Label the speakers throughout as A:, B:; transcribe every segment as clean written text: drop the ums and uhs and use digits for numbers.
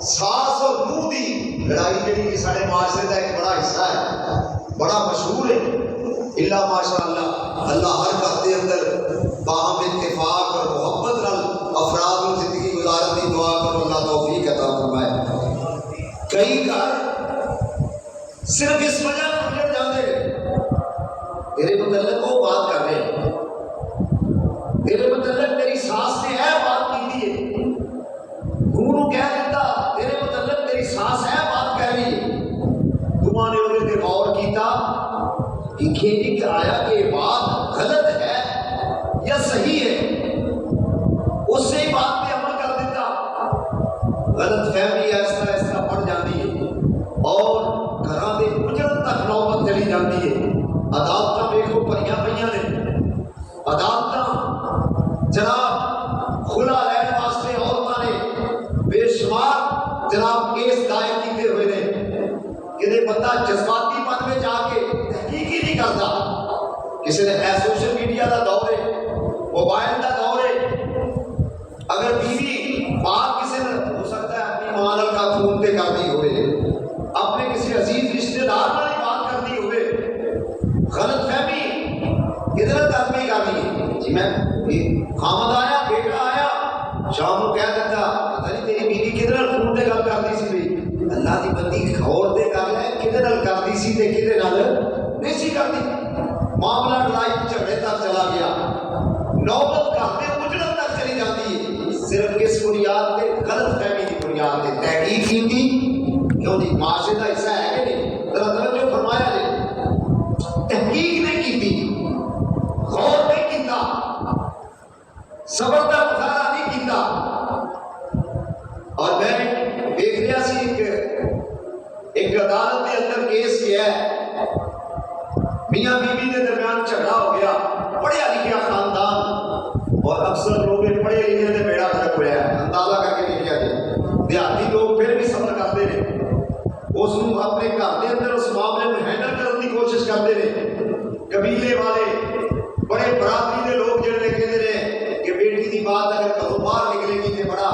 A: ساس اور نوح دی لڑائی جڑی کہ سارے معاشرے کا ایک بڑا حصہ ہے، بڑا مشہور ہے، اللہ ماشاء اللہ اللہ ہر گھر کے اندر باہم اتفاق اور محبت نال افراد کو زندگی گزارن کی دعا کرو، اللہ توفیق عطا فرمائے۔ کئی گھر صرف اس وجہ اجڑ جاتے ہیں، تیرے متعلق وہ بات کر رہے ہیں، تیرے متعلق میری ساس نے اے بات کی ہے، نو کہہ دیتا تیرے متعلق میری ساس اے بات کہہ رہی ہے، تمہاں نے انہیں تے غور کیتا کہ کھیتی کہ آیا کہ یہ بات غلط ہے یا صحیح ہے، اس سے ہی بات پہ عمل کر دیتا۔ غلط فہمی اس طرح بڑھ جاتی ہے اور گھراں دے اجڑن تک نوبت چلی جاتی ہے۔ عدالتاں دیکھو بھریاں پئیاں نے، عدالتاں جناب خلا لین واسطے عورتاں نے بے شمار جناب کیس دائر کیتے ہوئے نے، کہ بندہ جذباتی پن میں جا کے تحقیق ہی نہیں کرتا۔ کسی نے سوشل میڈیا کا دور ہے، موبائل کا دور ہے، اگر بیوی بات کسی نے ہو سکتا ہے اپنی ماں کا فون پہ کرتی ہوئے، اپنے کسی عزیز رشتے دار والی بات کرتی ہوئے، غلط فہمی کدھر تک نہیں کرنی ہے جی میں خامد آیا بیٹا آیا شام کو کہہ دیتا پتہ نہیں تیری بیوی کدھر فون پہ گل کرتی سی، بھائی اللہ کی بندی غور دے گل ہے کدھر کرتی سی تے کدھر نہیں سی کرتی، معاملہ لڑائی جھگڑے تک چلا گیا، نوبت کہتے اجڑن تک چلی جاتی ہے، صرف کس بنیاد پہ؟ غلط فہمی کی بنیاد پہ۔ تحقیق کی کیوں جی معاشرے کا حصہ ہے کہ نہیں؟ ذرا توجہ فرمایا جائے، تحقیق نہیں کی، غور نہیں کیتا، صبر کا مظاہرہ نہیں کیتا۔ اور میں دیکھ رہا سی ایک عدالت کے اندر کیس کیا ہے، میاں بیوی کے درمیان جھگڑا ہو گیا، پڑھیا لکھیا خاندان اور اکثر لوگ پڑھے لکھے سے بیڑا فرق ہوا ہے، اندازہ کر کے لکھیا جائے، دیہاتی لوگ پھر بھی صبر کرتے ہیں، اس کو اپنے گھر کے اندر اس معاملے میں ہینڈل کرنے کی کوشش کرتے ہیں۔ قبیلے والے بڑے برادری کے لوگ جڑے کہتے ہیں کہ بیٹی کی بات اگر گھروں باہر نکلے گی تو بڑا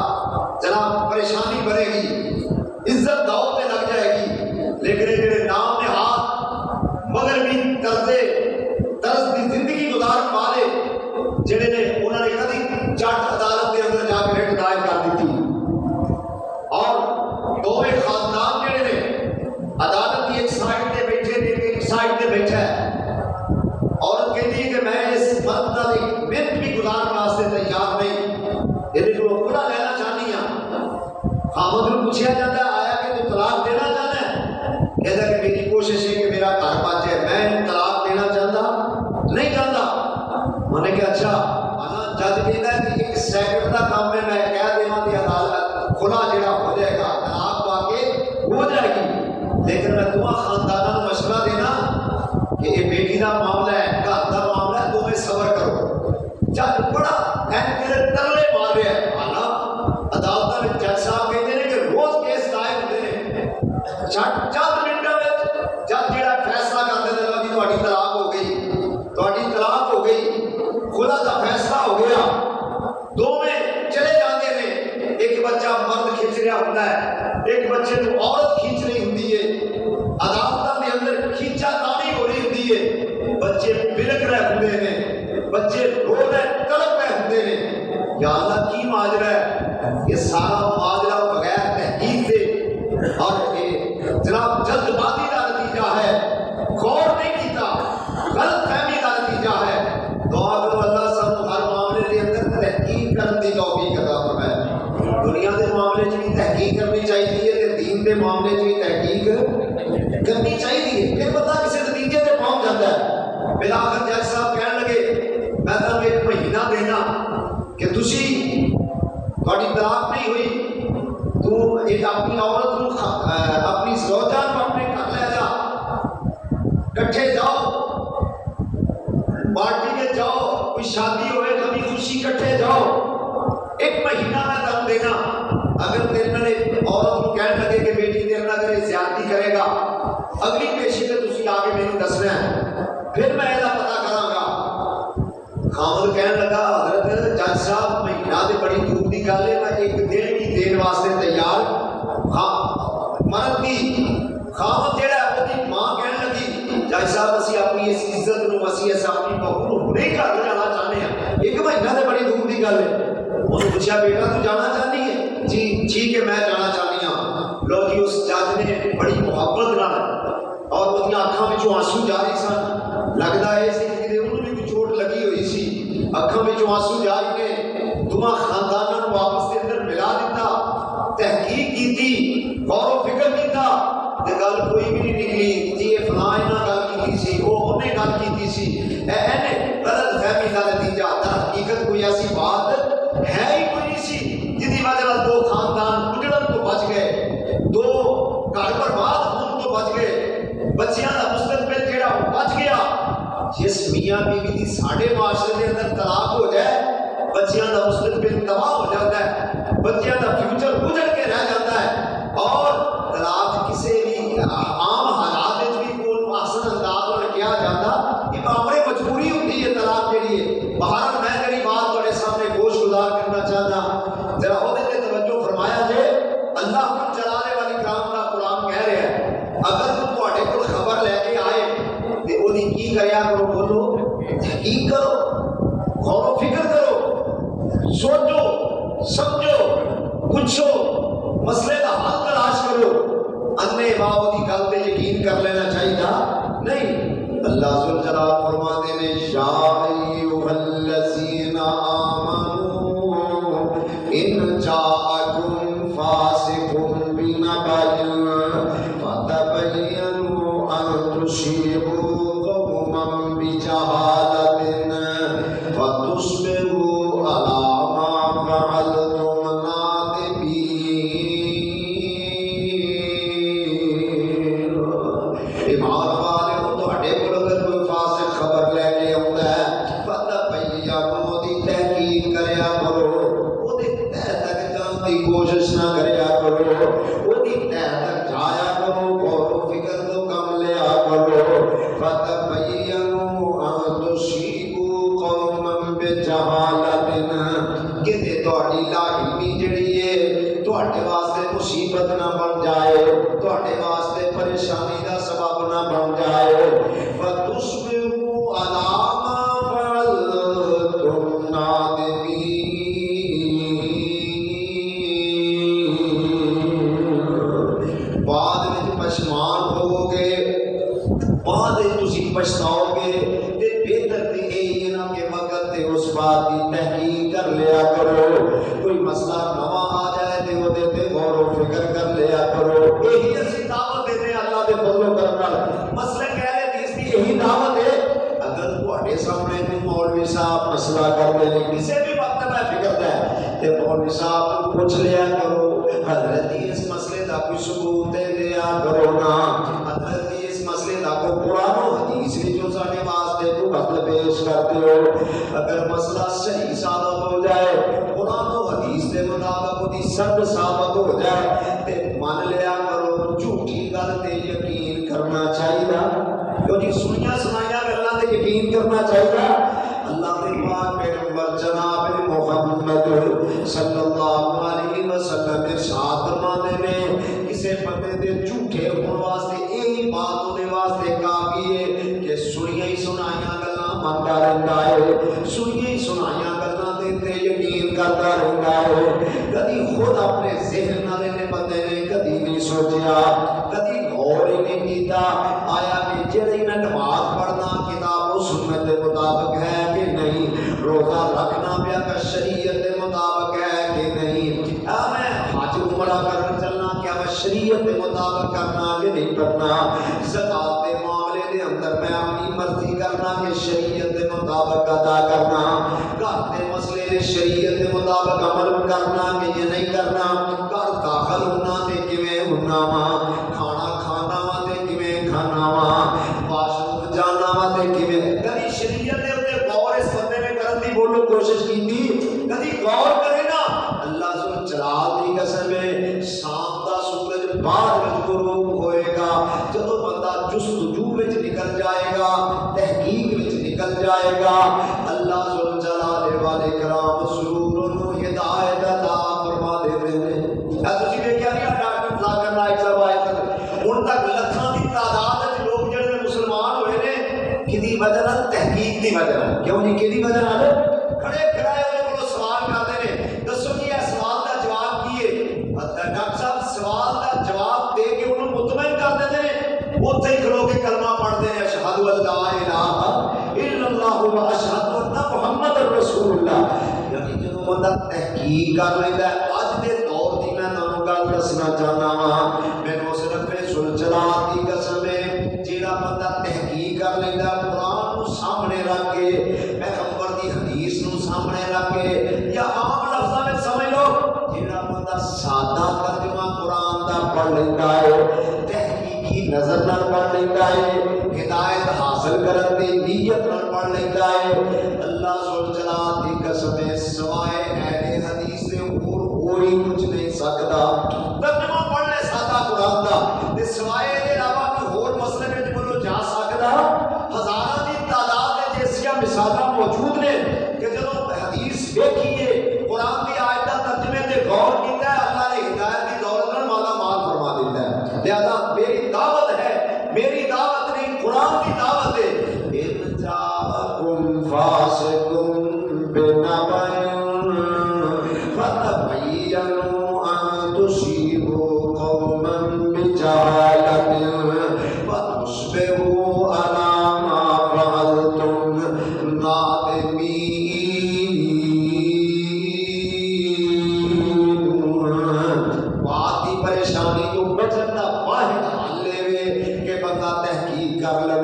A: جناب پریشانی بڑھے گی، عزت داؤ پہ لگ جائے گی، لیکن یہ جڑے نام نہاد مگر بھی طرز کی زندگی گزار والے جڑے نے انہوں نے کبھی جٹ عدالت کے اندر جا کے ریٹ دائر کر دیتی، اور دونوں خاندان جڑے نے عدالت کی ایک سائڈ پہ بیٹھے تھے، ایک سائڈ پہ بیٹھا ہے، عورت کہتی ہے کہ میں اس مرد کا ایک منٹ بھی گزارنے واسطے تیار نہیں، یہ کو کھلا لینا چاہنی ہوں۔ خامد کو پوچھا جاتا ہے آیا کہ تو طلاق دینا چاہتا ہے، کہتا کہ میری کوشش ہے کہ میرا گھر بچ جائے، میں طلاق دینا چاہتا نہیں چاہتا۔ میں نے کہا اچھا ہاں جج کہتا ہے کہ ایک سیکنڈ کا کام میں کہہ دینا کہ عدالت کھلا جڑا ہو جائے گا، طلاق پا کے ہو جائے گی، لیکن میں دونوں خاندانوں کو مشورہ دینا کہ یہ بیٹی کا معاملہ ہے، گھر کا معاملہ ہے، تمہیں صبر کرو۔ جج بڑا ترلے مار رہا ہے، حالانکہ عدالت میں جج صاحب کہتے ہیں کہ روز کیس دائر ہوتے ہیں، چند منٹوں میں جج جڑا فیصلہ کر دیتا ہے کہ تہاڈی طلاق ہو گئی، تہاڈی طلاق ہو گئی، خلا کا فیصلہ ہو گیا، دونوں چلے جاتے ہیں، ایک بچہ مرد کھینچ رہا ہوتا ہے، ایک بچے کو عورت کھینچ رہی ہوتی ہے، عدالت کے اندر کھینچا تانی ہو رہی ہوتی ہے، بچے بلک رہے ہوتے ہیں، بچے رو رہے تڑپ رہے ہوتے ہیں، یا اللہ کی ماجرا ہے؟ یہ سارا ماجرا بغیر تحقیق سے اور جناب جلد بازی کا نتیجہ ہے، غور نہیں کیتا، غلط فہمی کا نتیجہ ہے۔ دعا کرو اللہ سب ہر معاملے کے اندر تحقیق کرنے کی توفیق عطا فرمائے۔ دنیا کے معاملے میں بھی تحقیق کرنی چاہیے تے دین کے معاملے میں بھی تحقیق کرنی چاہیے، پھر بندہ کسی نتیجے سے پہنچ جاتا ہے۔ بلاخر جج صاحب کہنے لگے میں تمہیں ایک مہینہ دینا کہ تسی تہاڈی طلاق نہیں ہوئی، تو ایک اپنی عورت کو اپنی زوجہ کو اپنے گھر لے جا، کٹھے جاؤ پارٹی میں جاؤ، کوئی شادی ہوئے کبھی خوشی کٹھے جاؤ، ایک مہینہ میں دم دینا۔ اگر تیرے نے عورت کو کہنے لگے کہ بیٹی تیرے نہ کرے زیادتی کرے گا، اگلی پیشے میں تسی آگے میرے دسنا ہے، پھر میں ایسا پتا کراں گا۔ خامد کہنے لگا حضرت جج صاحب مہینہ تے بڑی دور دی گل ہے، میں ایک دن بھی دین واسطے تیار مرد کی خامد جڑا ہے وہ دی ماں کہنے لگی جائی صاحب اسی اپنی اس عزت نو اسی اس اپنی بہو نو نہیں گھر جانا چاہنے ہیں. ایک مہینہ تے بڑی دور دی گل ہے. انہوں پوچھا بیٹا تو جانا چاہنی ہے؟ جی کہ میں جانا چاہنی ہاں. لو جی اس جج نے بڑی محبت نال اور وہ اکھاں وچوں آنسو جاری سن. لگتا ہے اسی کہ انہوں نے بھی چوٹ لگی ہوئی سی. اکھاں وچوں آنسو جاری نے دونوں خانداناں نوں آپس دے اندر ملا دیتا. تحقیق کی غور و فکر کیتا تے گل کوئی بھی نہیں نکلی. جی یہ فلاں انہاں گل کیتی سی وہ انہیں گل کیتی سی. اینے غلط فہمی کا نتیجہ در حقیقت کوئی ایسی بات ہے ہی کوئی نہیں سی جس کی وجہ سے دو خاندان اجڑن تو بچ گئے, دو گھر برباد ہونے تو بچ گئے, بچیاں کا مستقبل جہاں وہ بچ گیا. جس میاں بیوی کی ساڈے معاشرے کے اندر طلاق ہو جائے بچیاں کا مستقبل تباہ ہو جاتا ہے, بچیاں کا فیوچر گزر کے رہ جاتا ہے. اور طلاق کسی بھی عام حالات بھی کوئی احسن انداز میں کیا جاتا کہ بڑی مجبوری ہوتی ہے طلاق کے لیے. باہر میں جڑی بات تھوڑے سامنے گوش گزار کرنا چاہتا ذرا وہ توجہ فرمایا جائے. اللہ کو جلالے والی کرام کا قرآن کہہ رہا ہے اگر تو تواڈے کول خبر لے کے آئے تے اودی کی کریا کرو؟ بولو, تحقیق کرو, غور و فکر کرو, سوچو سمجھو پوچھو, مسئلے کا حل تلاش کرو. انے باو دی گل تے یقین کر لینا چاہیے نہیں. اللہ ذوالجلال فرماتے ہیں یا ایھا الذین آمنوا ان جاءکم فاسق بنبأ فتبینوا ان تصیبوا قوما بجہالۃ فتصبحوا علی ما فعلتم نادمین. ایمان والے تواڈے کول اگر کوئی فاسق خبر لے کے آوندا ہے فتبینوا دی تحقیق کریا کرو, او دے تہ تک جان دی کوشش نہ کریا کرو, او دی تہ تک جایا کرو, غور و فکر تو کم لیا کرو. فتبینوا ان تصیبوا قوما بجہالۃ کہ تواڈی لا علمی جڑی ہے تواڈے واسطے مصیبت نہ بن جائے, تواڈے واسطے پریشانی دا سبب نہ بن جائے. فتصبحوا علی ما فعلتم نادمین. بعد وچ پشیمان ہوو گے, بعد وچ تسی پچھتاؤ گے تے بہتر تے یہی ہے نا کہ وقت تے اس بات کی تحقیق کر لیا کرو. کوئی مسئلہ نواں آ جائے تے وہ تے غور و فکر کر لیا کرو. یہی اسی دعوت دیتے ہیں اللہ دے فضل و کرم نال. مسئلہ کہہ لے حدیث کی یہی دعوت ہے. اگر تواڈے سامنے کوئی مولوی صاحب مسئلہ کرتے ہیں کسی بھی وقت میں فکر ہے تے مولوی صاحب کو پوچھ لیا کرو حضرت اس مسئلے دا کوئی ثبوت دیا کرو نا. حضرت اس مسئلے دا کو قرآن و حدیث وچوں ساڈے واسطے تو حل پیش کرتے ہو. اگر مسئلہ صحیح ثابت ہو جائے قرآن و حدیث کے مطابق وہ سب ثابت ہو جائے تے مان لیا کرو. جھوٹی گل تے یقین کرنا چاہیے کیوں جی سنیا سنایا گلاں تے یقین کرنا چاہیے. اللہ کے پاک پیغمبر جناب محمد صلی اللہ علیہ وسلم ارشاد فرماتے ہیں کسی بندے دے جھوٹے ہون واسطے یہی بات ہونے واسطے کافی ہے کہ سنیاں ہی سنائیاں گلاں منتا رہندا ہے, سنیاں ہی سنائیاں گلاں تے یقین کرتا رہندا ہے. کدی خود اپنے ذہن نال نے بندے نے کدی نہیں سوچیا, کدی غور ہی نہیں کیتا آیا کہ جڑی میں نماز پڑھنا کتاب و سنت کے مطابق ہے کہ نہیں, روزہ رکھنا پیا کہ شریعت کے مطابق ہے کہ نہیں, میں حج عمرہ کرنا چلنا کیا میں شریعت کے مطابق کرنا کہ نہیں کرنا, زکات کے معاملے کے اندر میں اپنی مرضی کرنا کہ شریعت کے مطابق ادا کرنا, گھر کے مسئلے نے شریعت کے مطابق عمل کرنا کہ یہ نہیں کرنا, گھر داخل ہونا تے کیویں ہونا وا, کھانا کھانا وا تے کیویں کھانا وا, واش روم جانا وا تے کیویں. کبھی شریعت دے اوپر غور اس بندے نے کرن دی بولو کوشش کیتی, کبھی غور کرے نا. اللہ ذو جلال دی قسم ہے شام دا سورج بعد وچ غروب ہوئے گا جدوں بندہ جستجو وچ نکل جائے گا, تحقیق وچ نکل جائے گا. اللہ ذو جلال والے کرام سرور و ہدایت عطا فرما دیتے ہیں. تسی دیکھیا نہیں ڈاکٹر تحقیق کی وجہ ہے. کیوں جی کہ وجہ ہے کھڑے کھڑائے انہوں کو سوال کرتے ہیں دسو جی یہ سوال کا جواب کی ہے ڈاکٹر صاحب سوال کا جواب دے کے انہوں مطمئن کر دیتے ہیں اتنے ہی کھلو کے کلمہ پڑھتے ہیں اشہد ان لا الہ الا اللہ و اشہد ان محمد رسول اللہ. یعنی جب بندہ تحقیق کر لیتا ہے اج دے دور دی میں تانوں گل دسنا چاہنا وا مینوں اس رب ذوالجلال دی قسم ہے جیڑا بندہ تحقیق کر لیتا ہے قرآن نو سامنے رکھ کے پیغمبر دی حدیث نو سامنے رکھ کے یا عام لفظاں میں سمجھ لو جیڑا بندہ سادہ ترجمہ قرآن دا پڑھ لیتا ہے تحقیقی نظر نال پڑھ لیتا ہے ہدایت حاصل کرن دی نیت نال پڑھ لیتا ہے اللہ ذوالجلال دی قسم ہے سوائے اہل حدیث سے کوئی کچھ نہیں سکتا. ترجمہ پڑھ لے سادہ قرآن دا تے سوائے دے علاوہ کوئی اور مسئلے وچ بولو جا سکدا. ہزاراں دی تعداد وچ ایسیاں مثالاں موجود نے کہ جدوں حدیث دیکھیے قرآن دی آیتاں ترجمے تے غور کیتا ہے اللہ نے ہدایت دی دولت نال مالا مال فرما دیتا ہے. لہذا میری دعوت ہے میری دعوت نہیں قرآن کی دعوت ہے. ان جاءکم فاسقٌ بنبأ فتبینوا ان تصیبوا قوما بجہالۃ فتصبحوا علی ما فعلتم نادمین. بات کی پریشانی تو بچن دا واحد حل ہے کہ بندہ تحقیق کر لے.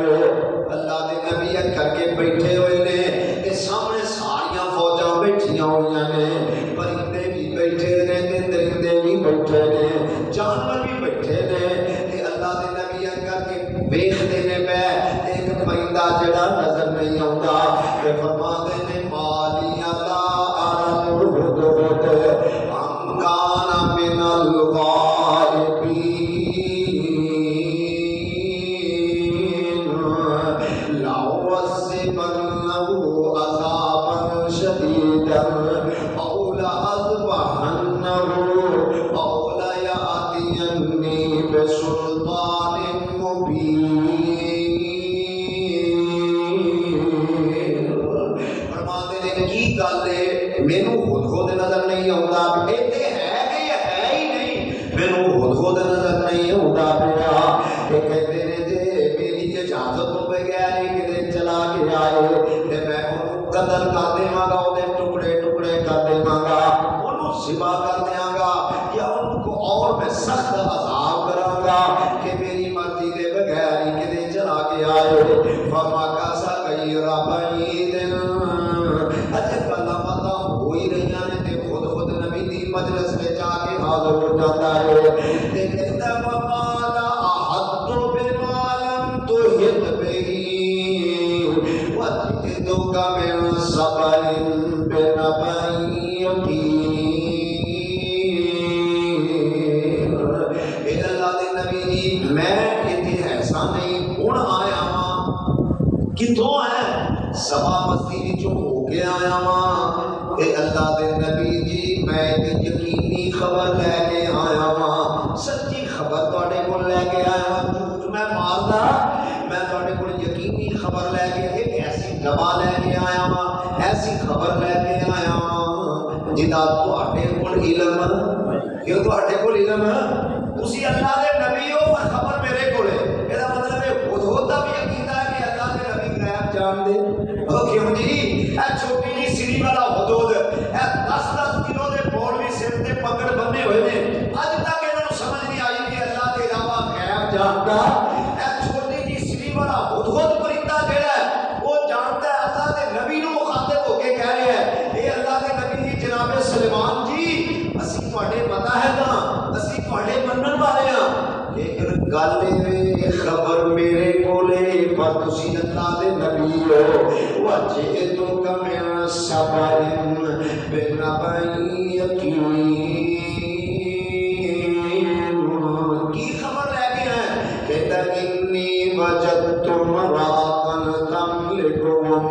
A: اللہ دے نبی کر کے بیٹھے ہوئے نے تے سامنے ساریاں فوجاں بیٹھیاں ہوئیاں نے پرندے بھی بیٹھے نے تے درندے بھی بیٹھے نے جانور بھی بیٹھے نے تے اللہ دے نبی کر کے ویکھدے نے پے ایک پرندہ جڑا نظر نہیں آوندا تے فرماندے نے مالی اللہ الہدہد ام کان من الغائبین أو لأذبحنه أو ليأتيني بسلطان مبين. فرماتے ہیں کی گل ہے مینوں خود نظر نہیں آتا ایتھے ہے کہ ہے ہی نہیں مینوں خود نظر نہیں آتا پیا کہ کہتے ہیں جے میری اجازت تو بغیر ہی کدے چلا کے آئے تے میں قتل کر دیواں گا او دے ٹکڑے ٹکڑے کر دیواں گا اونوں ذبح کر دیاں گا یا ان کو اور میں سخت عذاب کراں گا کہ میری مرضی دے بغیر ہی کدے چلا کے آئے. فما کاسا غیر بعید اجے کلا پتہ ہو ہی رہیاں نے تے خود نبی دی مجلس میں جا کے حاضر ہو جاتا ہے تے کہتا وقال احد بما لم تحط به وجئتك من سبأ بنبأ یقین. اے اللہ دے نبی جی میں ایتھے ایسا نہیں ہن آیا ہاں کتھوں ہے سبا بستی وچوں ہو کے آیا ہاں. اے اللہ دے نبی جی میں ایک یقینی خبر لے کے آیا ہاں سچی خبر تواڈے کول لے کے آیا ہاں جھوٹ میں ماردا میں تواڈے کول یقینی خبر لے کے ایک ایسی دوا لے کے آیا ہاں ایسی خبر لے کے آیا ہاں جدا تواڈے کول علم کیوں تواڈے کول علم تسی اللہ دے نبی ہو پر خبر میرے کول ہے اے دا مطلب ہے خود دا بھی یقین ہے کہ اللہ دے نبی غیب جان دے. او کیوں جی اے چھوٹی جی سری والا حدود اے 10-10 کلو دے مولوی سر تے پکڑ بننے ہوئے نے اج تک انہاں نوں سمجھ نہیں آئی کہ اللہ دے علاوہ غیب جاندا. اے چھوٹی جی سری والا حدود پرندہ جڑا ہے وہ جانتا ہے اللہ دے نبی نوں مخاطب ہو کے کہہ رہا ہے اے اللہ دے نبی جی جناب سلیمان جی اسی تواڈے پتہ ہے نا اسی تواڈے منن والے ہاں لیکن گل خبر میرے کولے پر تسی اللہ دے نبی ہو وجئتک من سبأ بنبأ یقین. کی خبر لے کے ہیں کہتا انی وجدت امرأة تملکہم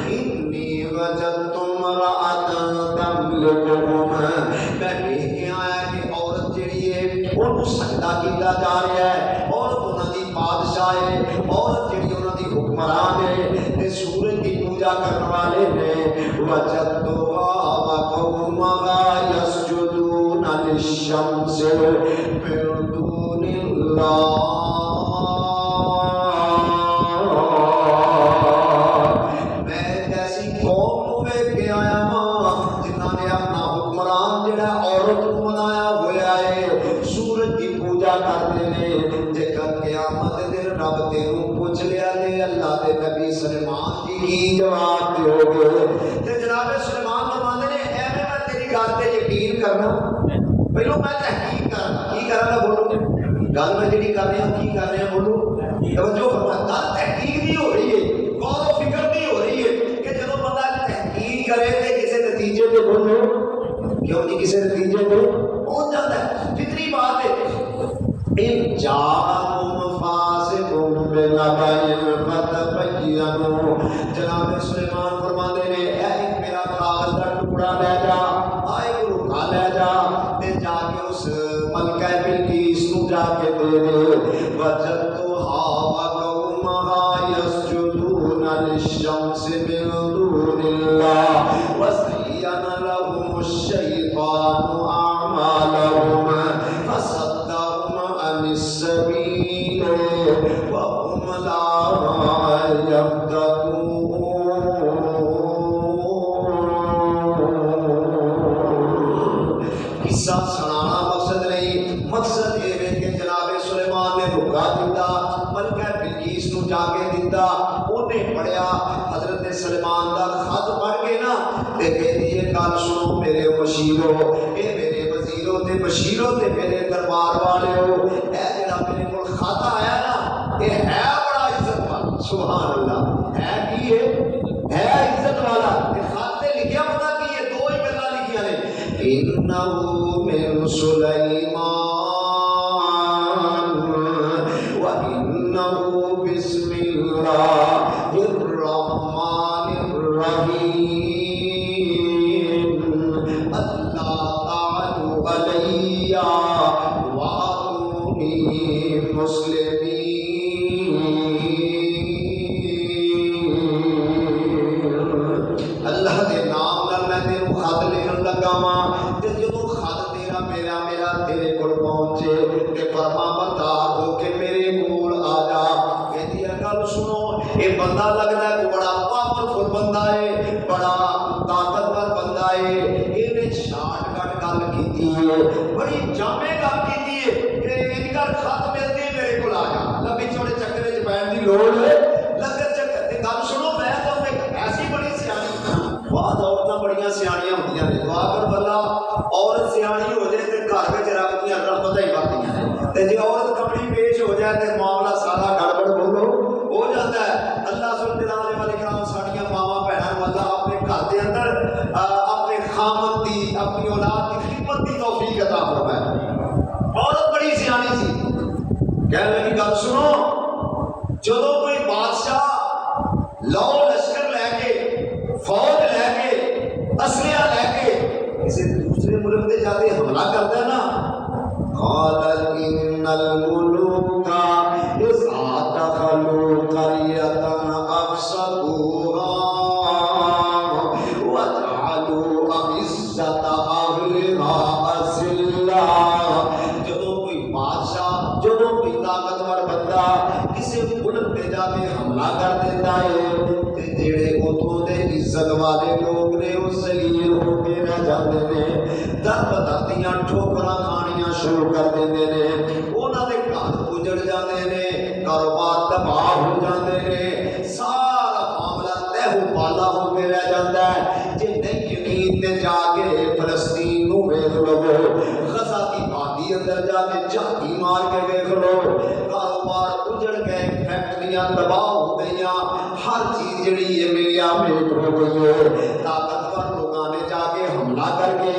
A: انی وجدت امرأة تملکہم. میں لے کے آیا کہ عورت جڑی ہے انہوں سجدہ کیتا جا رہا ہے اور انہوں دی بادشاہ ہے عورت جڑی انہوں دی حکمران ہے تے سورج وجدتها وقومها يسجدون للشمس من دون الله نبی سلیمان جی کی جواب دیو گے تے جناب سلیمان فرماندے نے اے میں تیری گل تے یقین کرنا پہلو میں تحقیق کرنا کی کرنا بولو گل میں جڑی کر رہے ہیں کی کر رہے ہیں بولو توجہ فرما گل تحقیق نہیں ہو رہی ہے غور و فکر نہیں ہو رہی ہے کہ جب بندہ تحقیق کرے تے کسی نتیجے تے بولو کیوں نہیں کسی نتیجے تے پہنچ جاتا ہے فطری بات ہے ان جاءکم فاسق بنبأ فتبینوا جناب سلیمان فرماندے نے اے ایک میرا کاغذ دا ٹکڑا لے جا آئے رکا لے جا تے جا کے اس ملکہ بلقیس نو جا کے دے دے وجدتها وقومها يسجدون للشمس من دون الله وزين لهم الشيطان أعمالهم فصدهم عن السبيل وهم لا قصہ سنانا مقصد نہیں مقصد یہ ہے کہ جناب سلیمان نے رکا دیتا ملکہ بلقیس نو جا کے دیتا انہیں پڑھیا حضرت سلیمان دا خط پڑھ کے نا تے کہتی ہے گل سنو میرے مشیرو اے میرے وزیرو تے بشیرو تے میرے دربار والے ہو اے جڑا میرے کول خط آیا نا اے ہے بڑا عزت والا سبحان اللہ ہے کی ہے عزت والا خط تے لکھیا پتہ کی ہے دو ہی گلاں لکھیاں نے انہ من سلیمان وانہ بسم اللہ الرحمن الرحیم اللہ تعالی علیہ واتونی مسلمین اللہ دے نام نال میں تینوں خط لکھن لگا واں تے جدوں خط تیرا میرا تیرے کول پہنچے تے فرما بردار ہو کے میرے کول آ جا کہندی ہے گل سنو اے بندہ لگدا ہے بڑا پاورفل بندہ ہے بڑا طاقتور بندہ ہے اینے شارٹ کٹ گل کیتی ہے بڑی جامع گل کیتی ہے کہ ان کا خط ملدی میرے کول آ جا لمبی چوڑے چکرے وچ پین دی لوڑ ہے لگے چکر تے گل سنو میں تو ایسی بڑی سیانی بعض عورتاں بڑیاں سیانیاں ہوندیاں نے دعا کر بلا عورت سیانی ہو جائے تے گھر وچ رب دیاں رحمتاں ہی بڑھدیاں نے تے جے عورت کمڑی پیش ہو جائے تے معاملہ سارا گڑبڑ بولو ہو جاتا ہے اللہ سبحانہ وتعالی والے کرام ساڈیاں ماواں بہناں نوں اللہ اپنے گھر دے اندر اپنے خامد دی اپنی اولاد دی خدمت دی توفیق عطا فرمائے عورت بڑی سیانی سی کہنے لگی گل سنو جدوں کوئی بادشاہ لو لشکر لے کے فوج لے کے اسلحہ لے کے کسی دوسرے ملک دے جاتے حملہ کرتا ہے نا قال ان الملوک اذا دخلوا قرية افسدوها وجعلوا عزة اهلها اذلة جدوں کوئی بادشاہ جدوں کوئی طاقتور بندہ کسی ملک دے جا کے حملہ کر دیتا ہے تے جڑے اتوں دے عزت والے لوگ نے وہ ذلیل ہو کے رہ جاتے ہیں در بدردیاں ٹھوکراں کھانیاں شروع کر دیندے نے انہاں دے گھر اجڑ جاندے نے کاروبار تباہ ہو جاندے نے سارا معاملہ تہو بالا ہو کے رہ جاتا ہے جے نہیں یقین تے جا کے فلسطین نو ویکھ لو غزہ دی وادی اندر جا کے جھاتی مار کے ویکھ لو کاروبار اجڑ گئے فیکٹریاں تباہ ہو گئیاں ہر چیز جڑی ہے ملیا میٹ ہو گئی ہے طاقتور لوگاں نے جا کے حملہ کر کے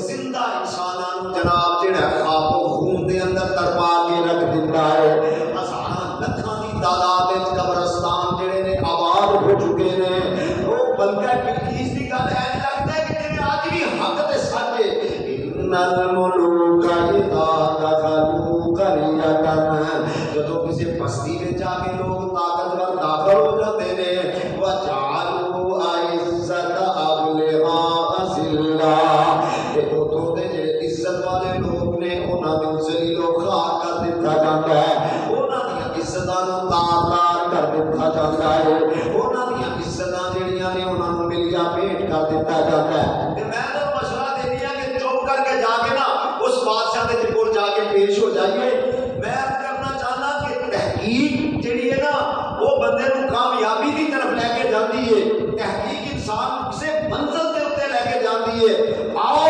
A: زندہ انساناں نوں جناب جڑا خواب و خون دے اندر تڑپا کے رکھ دیتا ہے ہزاراں لکھاں دی تعداد وچ قبرستان جڑے نے آباد ہو چکے نے وہ بلکہ بلقیس دی گل ہے لگتا ہے کہ جویں آج بھی حق تے سچ ہے ان الملوک اذا دخلوا قرية جدوں کسی بستی وچ آ کے لوگ طاقتور داخل ہو جاتے نے وجعلوا عزت اهلها انہاں نوں ذلیل و خوار کر دتا جاندا ہے، انہاں دیاں عزتاں نوں تار-تار کر دتا جاندا ہے، انہاں دیاں عزتاں جڑیاں نے انہاں نوں ملیا بھیٹ کر دتا جاندا ہے۔ تے میں تو مشورہ دینی ہے کہ چپ کر کے جا کے نا اس بادشاہ دے کول جا کے پیش ہو جائیے۔ میں کرنا چاہنا کہ تحقیق جڑی ہے نا وہ بندے نوں کامیابی دی طرف لے کے جاندی ہے، تحقیق انسان کو کسے منزل دے اوتے لے کے جاندی ہے۔ آؤ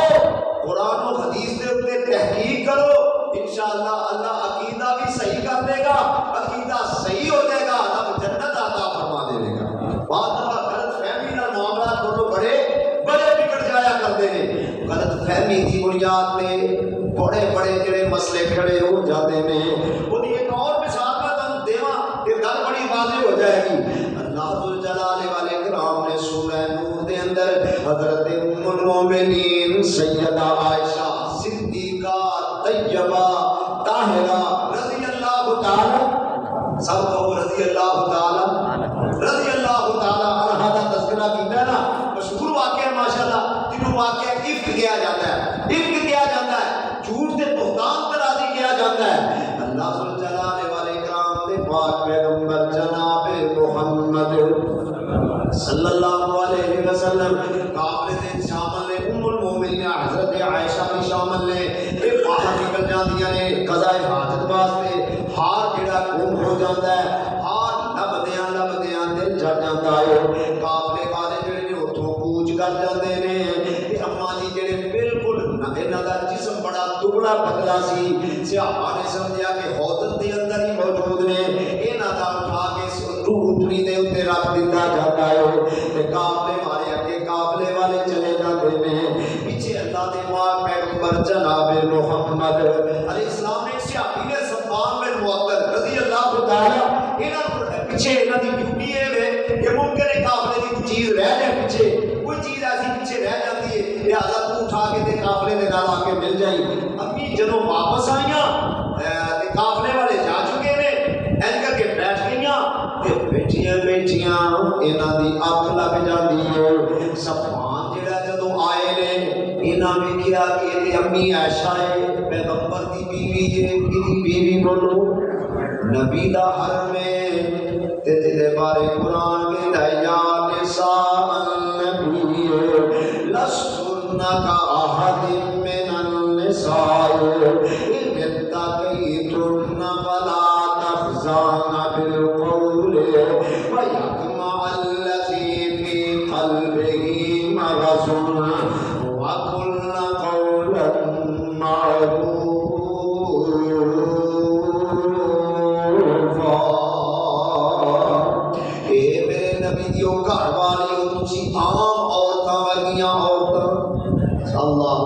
A: قرآن و حدیث دے اوتے تحقیق کرو، انشاءاللہ اللہ عقیدہ بھی صحیح کر دے گا، عقیدہ صحیح ہو جائے گا، رب جنت عطا فرما دے گا۔ بعض دفعہ غلط فہمی نال معاملات کو بڑے بگڑ جایا کرتے ہیں، غلط فہمی کی بنیاد پہ بڑے بڑے جڑے مسئلے کھڑے ہو جاتے ہیں۔ وہ ایک اور مثال میں تمہیں دیواں کہ گل بڑی واضح ہو جائے گی۔ اللہ ذوالجلال والے کرام نے سورہ نور دے اندر حضرت ام المومنین سیدہ عائشہ صدیقہ طیبہ طاہرہ رضی اللہ تعالی، سب کو رضی اللہ تعالی عنہا کا تذکرہ کیتا ہے نا، مشہور واقعہ ماشاءاللہ، جنہوں واقعہ افک کیا جاتا ہے، جھوٹ سے بہتان ترازی کیا جاتا ہے۔ اللہ ذوالجلال والے کرام دے پاک پیغمبر جناب محمد صلی اللہ علیہ وسلم قافلے دے شامل نے، ام المومنین حضرت عائشہ بھی شامل نے، یہ باہر نکل جاندیاں نے قضاء حاجت واسطے۔ ہار جڑا گم ہو جاتا ہے، ہار لبدیاں دل چڑھ جاتا ہے، قافلے والے جڑے نے اتھوں کوچ کر جاندے نے۔ تے اماں جی جڑے بالکل انہاں دا جسم بڑا دبلا پتلا سی، صحابہ نے سمجھا کہ حوض دے اندر ہی موجود نے، انہاں دا اٹھا کے اونٹنی دے اوتے رکھ دتا جاتا ہے، تے قافلے والے اگے قافلے والے چلے جاندے نے، پیچھے اللہ دے پاک پیغمبر جناب محمد علیہ السلام نے صحابی نے صفوان بن معطل رضی اللہ تعالی انہاں پیچھے انہاں دی ڈیوٹی ہے کہ ممکن ہے قافلے دی کوئی چیز رہ جائے، پیچھے کوئی چیز ایسی پیچھے رہ جاتی ہے، لہذا تو اٹھا کے تے قافلے دے نال آ کے مل جائی۔ امی جدوں واپس آئیاں تے قافلے والے جا چکے نے، این کر کے بیٹھ گئیاں تے بیٹھیاں انہاں دی اکھ لگ جاندی ہے۔ صفوان جڑا جدوں آئے نے انہاں ویکھیا کہ یہ امی عائشہ ہے، پیغمبر دی بیوی ہے، کدی بیوی بولو نبی دا حرم ہے، تے تیرے بارے قرآن کہتا ہے یا نساء النبی لستن کأحد من النساء ان اتقیتن فلا تخضعن بالقول ویطمع الذی فی قلبہ مرض وقلن قولا معروفا۔ اے میرے نبی دیو گھر والیو، تسی عام عورتاں ورگیاں عورتاں، اللہ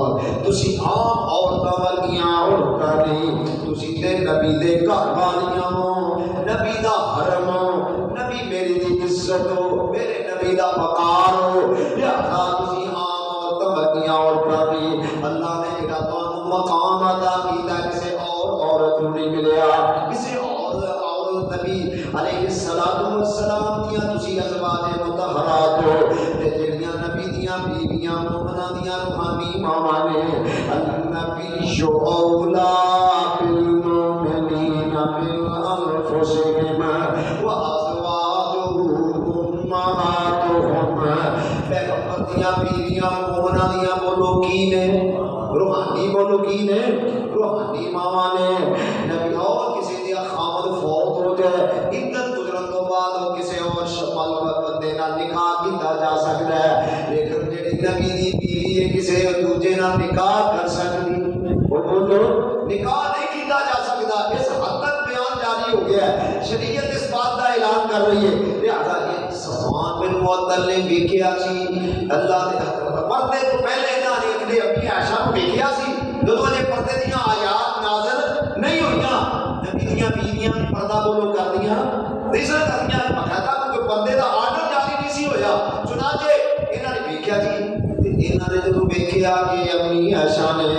A: تسی عام عورتاں ورگیاں عورتاں نہیں، تسی تے نبی دے گھر والیاں ہو، نبی دا حرم ہو، نبی میری دی عزت ہو، میرے نبی دا وقار ہو، لہذا تسی عام عورتاں ورگیاں عورتاں نہیں۔ اللہ نے جڑا تانوں مقام عطا کیتا کسے اور عورت نوں نہیں ملیا، کسے اور نبی علیہ السلام دیاں تسی ازواج مطہرات ہو، تے جڑیاں نبی دیاں بیویاں مومناں دیاں روحانی ماواں نے۔ النبی اولا بالمؤمنین من انفسہم وازواجہ امہاتہم۔ پیغمبر دیاں بیویاں مومناں دیاں بولو کی نے؟ روحانی بولو کی نے؟ روحانی ماواں نے۔ نبی اور کسی دیا خامد فوت ہو جائے، عدت گزرن تو بعد وہ کسی اور شمال بندے نال نکاح کیتا جا سکتا ہے، لیکن جڑی نبی دی بیوی ہے کسی دوجے نال نکاح کر سکتی؟ وہ بولو نکاح نہیں کیتا جا سکتا۔ اس حد تک بیان جاری ہو گیا ہے، شریعت اس بات کا اعلان کر رہی ہے۔ لہذا یہ صفوان بن معطل نے ویکھیا سی اللہ دے پردے تو پہلے انہاں نے اپنی امی عائشہ کو ویکھیا سی، جدوں یہ پردے دیاں آیات نازل نہیں ہوئیاں، نبی دیاں بیویاں پردہ بولو کر دیاں نہیں سن کردیاں، باقاعدہ کوئی پردے دا آرڈر جاری نہیں سی ہویا۔ چنانچہ انہاں نے ویکھیا جی، تے انہاں نے جدوں ویکھیا کہ امی عائشہ نے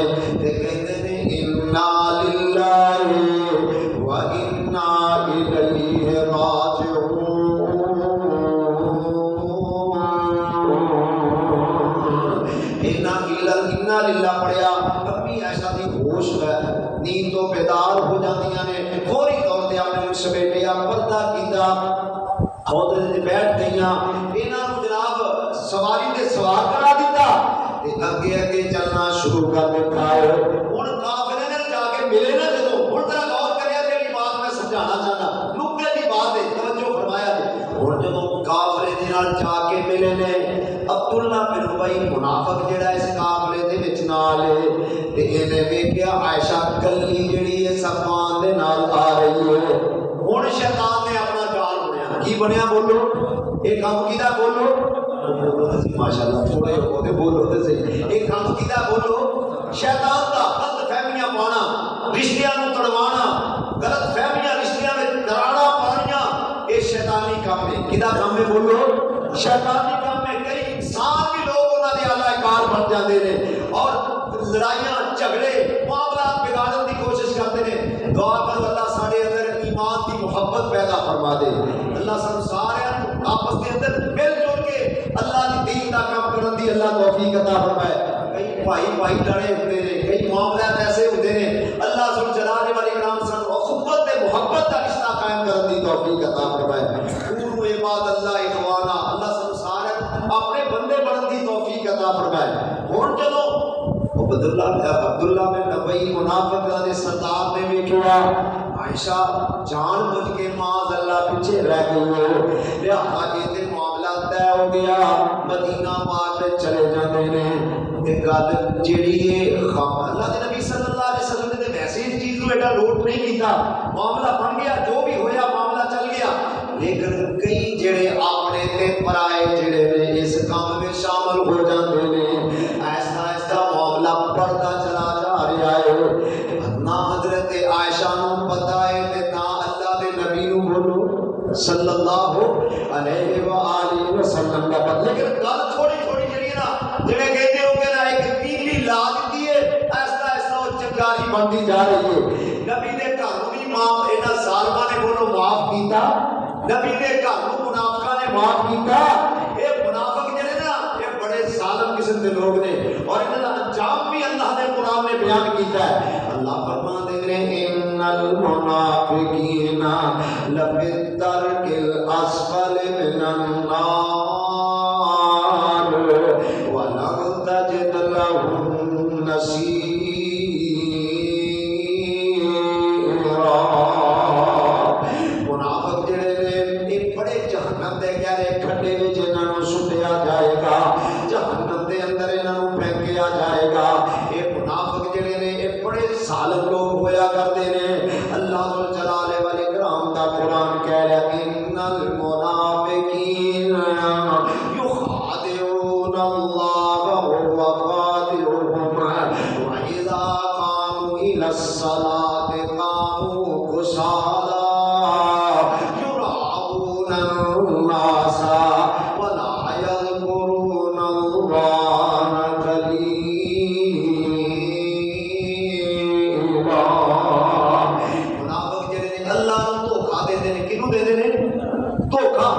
A: تے کہندے نے انا للہ و انا الیہ راجعون۔ انا للہ پڑھیا، امی عائشہ دی ہوش نیند تو بیدار ہو جاندیاں نے، فوری طور تے اپنے نوں سمیٹیا، پردہ کیتا، حوضے تے بیٹھ گئیاں، انہاں نوں جناب سواری تے سوار کرا دیتا تے اگے اگے چلنا شروع کر دیتا ہے۔ ہن قافلے نے جا کے ملے نا جدوں، ہن ذرا غور کریا جڑی بات میں سمجھانا چاہنا، نقطے دی بات ہے، توجہ فرمایا جی۔ ہن جدوں قافلے دے نال جا کے ملے نے، عبداللہ بن ابی منافق جڑا اس قافلے دے وچ نال ہے تے اینے ویکھیا عائشہ کلی جڑی ہے صفوان دے نال آ رہی ہے۔ ہن شیطان نے اپنا جال بنیا، کی بنیا بولو؟ ایک کام کیدا بولو؟ ماشاءاللہ تھوڑے ہوتے بولو تے صحیح، ایک کام کیدا بولو؟ شیطان دا غلط فہمیاں پانا، رشتیاں نوں توڑوانا، غلط فہمیاں رشتیاں وچ دراڑاں پانیاں، اے شیطانی کام ہے۔ کیدا کام ہے بولو؟ شیطانی کام ہے۔ کئی انسان بھی لوگ انہاں دے اعلی کار بن جاندے نے اور لڑائیاں جھگڑے معاملات بگاڑن دی کوشش کرتے ہیں۔ دعا کرو اللہ ساڈے اندر ایمان دی محبت پیدا فرما دے، اللہ سانوں سارے آپس دے اندر مل جل کے اللہ دی دین دا کام کرن دی اللہ توفیق عطا فرمائے۔ کئی بھائی لڑے ہوندے نے، کئی معاملات ایسے ہوندے نے، اللہ سبحانہ جلال والی کرام سانوں اخوت تے محبت دا رشتہ قائم کرن دی توفیق عطا فرمائے۔ قولوا عباد اللہ اخوانا، اللہ سانوں سارے اپنے بندے بنن دی توفیق عطا فرمائے۔ ہن جدوں عبداللہ بن ابی منافق دے سردار نے ویکھیا عائشہ جان بوجھ کے معاذ اللہ پیچھے رہ گئی ہے، لہذا یہ تے معاملہ طے ہو گیا، مدینہ پاک میں چلے جاندے نے۔ تے گل جیڑی ہے اللہ دے نبی صلی اللہ علیہ وسلم نے ویسے اس چیز کو ایڈا نوٹ نہیں کیتا، معاملہ بن گیا، جو بھی ہویا معاملہ چل گیا، لیکن کئی جڑے اپنے تے پرائے جڑے نے اس کام میں شامل ہو جاندے نے۔ ایسا ایسا معاملہ بڑھتا چلا جا رہا ہے، نہ حضرت عائشہ نوں پتہ ہے تے نہ اللہ دے نبی نوں بولو صلی اللہ علیہ وآلہ وسلم کا پتہ، لیکن گل تھوڑی تھوڑی جڑی نا جڑے کہتے ہو کہ نا ایک تیلی لا دیتی ہے، ایسا ایسا وہ چنگاری بنتی جا رہی ہے۔ نبی نے گھر بھی معاف انہاں ظالماں نے بولو معاف کیتا، نبی نے گھر منافقاں نے معاف کیتا۔ یہ منافق جڑے نا یہ بڑے ظالم قسم کے لوگ نے اور انہاں دا انجام بھی اللہ نے قرآن میں بیان کیتا ہے۔ اللہ فرماتے ہیں ان المنافقین لفی الدرک الاسفل من النار ولن تجد لهم نصیرا۔ منافق جڑے نے یہ بڑے جہنم دے گہرے کھڈے وچ انہاں نوں سٹیا جائے گا، جہنم دے اندر انہاں نوں پھینکیا جائے گا۔ یہ منافق جڑے نے یہ بڑے ظالم لوگ ہویا کرتے نے۔ اللہ ذو جلال والاکرام دا قرآن کہہ رہا ہے ان المنافقین یخادعون اللہ وهو خادعهم واذا قاموا الى الصلاة قاموا کسالى يراءون الناس ولا يذكرون الله قليلا۔ منافق جڑے نے اللہ نوں دھوکا دے دے نے، کینوں دے دے نے؟ دھوکا،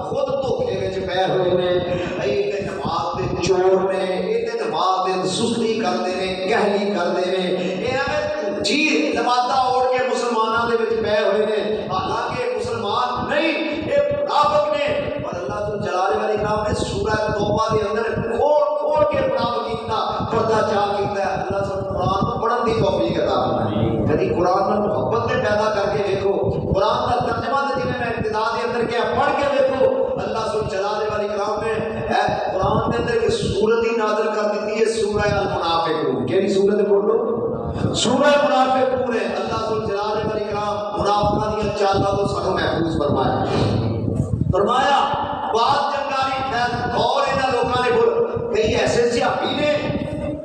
A: خود دھوکے وچ پے ہوئے نے۔ اے تے نماز دے چور نے، اے تے نماز دے سستی کردے نے، کہلی کردے نے، اے ایویں جی نمازاں اوڑ کے مسلماناں دے وچ پے ہوئے نے، حالانکہ مسلمان نہیں، اے منافق نے۔ اور اللہ تعالی جلال والی کرام نے سورہ توبہ دے اندر کھول کھول کے منافقین دا پردہ چاک کیتا ہے۔ اللہ سب قرآن کو پڑھن دی توفیق عطا فرمائے۔ کبھی قرآن میں محبت نے پیدا کر کے دیکھو، قرآن کا ترجمہ تے جنہیں میں ابتدا دے اندر کیا پڑھ کے دیکھو، اللہ سب جلال والی کرام نے قرآن کے اندر ایک سورت ہی نازل کر دیتی ہے، سورہ المنافقون۔ کیڑی سورت ہے بولو؟ سورہ المنافقون ہے۔ اللہ سب جلال والی کرام منافقاں دی چالاں تو سانوں محفوظ فرمائے۔ فرمایا بات چنگاری خیر اور انہاں لوکاں نے بول کئی ایسے سیاپی نے،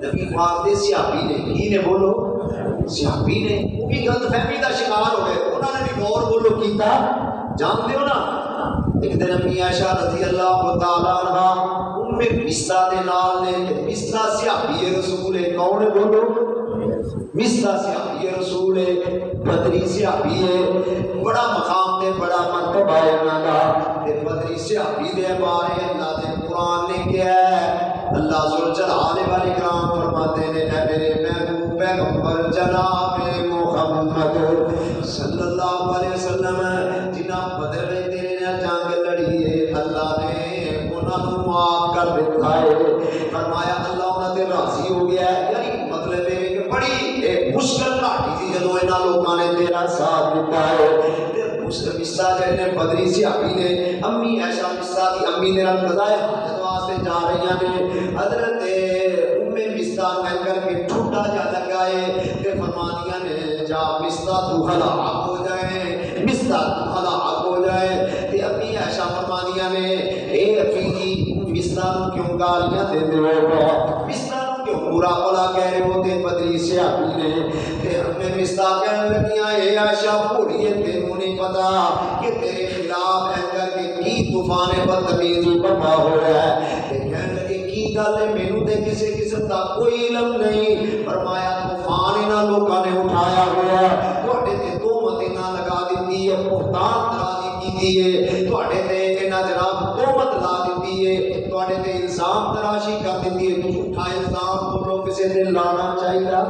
A: نبی پاک دے سیاپی نے، کی نے بولو؟ سیاپی نے، وہ بھی غلط فہمی دا شکار ہو گئے، انہوں نے بھی غور بولو کیتا۔ جانتے ہو نا ایک دن امی عائشہ رضی اللہ تعالیٰ عنہ ام مصطح دے نال نے، مصطح سیاپی رسول ہے، کون ہے بولو؟ مصطح سیاپی رسول ہے، بدری سیاپی ہے، بڑا مقام تے بڑا مرتبہ ہے انہاں دا۔ تے بدری سیاپی دے بارے اللہ دے قرآن نے کیا ہے، اللہ ذوالجلال والاکرام فرماتے ہیں اے میرے محبوب پیغمبر جناب محمد صلی اللہ علیہ وسلم جنہ بدر میں تیرے نے جنگ لڑی ہے اللہ نے انہوں نے معاف کر دیتا ہے فرمایا اللہ انہوں نے راضی ہو گیا ہے یعنی مطلب ہے کہ بڑی ایک مشکل گھاٹی تھی جدو انہوں لوگوں نے تیرا ساتھ دیتا ہے مصہ جہنے بدری صحابی نے امی عائشہ مصہ کی امی نے رب قضائے حاجت واسطے جا رہی ہیں حضرت مصہ کہہ کر کے ٹھوٹا جا لگائے کہ فرمانیاں نے جا مصہ تو ہلاک ہو جائے مصہ تو ہلاک ہو جائے تے امی عائشہ فرمانیاں نے اے افیدی مصہ کیوں گالیاں دے دے ہو مصہ کیوں برا بھلا کہہ رہے ہوتے بدری صحابی نے تے ہمیں مصہ کہنے لگیاں اے عائشہ بولیے تینوں نہیں پتا کہ تیرے خلاف ہے کر کے کی طوفان بدتمیزی برپا ہو رہا ہے تے کہنے لگے کی گل ہے مینوں تے کسی قسم دا کوئی علم نہیں فرمایا طوفان انہاں لوکاں نے اٹھایا ہوا تواڈے تے تہمت انہاں لگا دتی ہے بہتان ترازی کیتی ہے تواڈے تے انہاں جناب تہمت لا دتی ہے تواڈے تے الزام تراشی کر دتی ہے جھوٹا الزام بولو کسے تے لانا چاہیے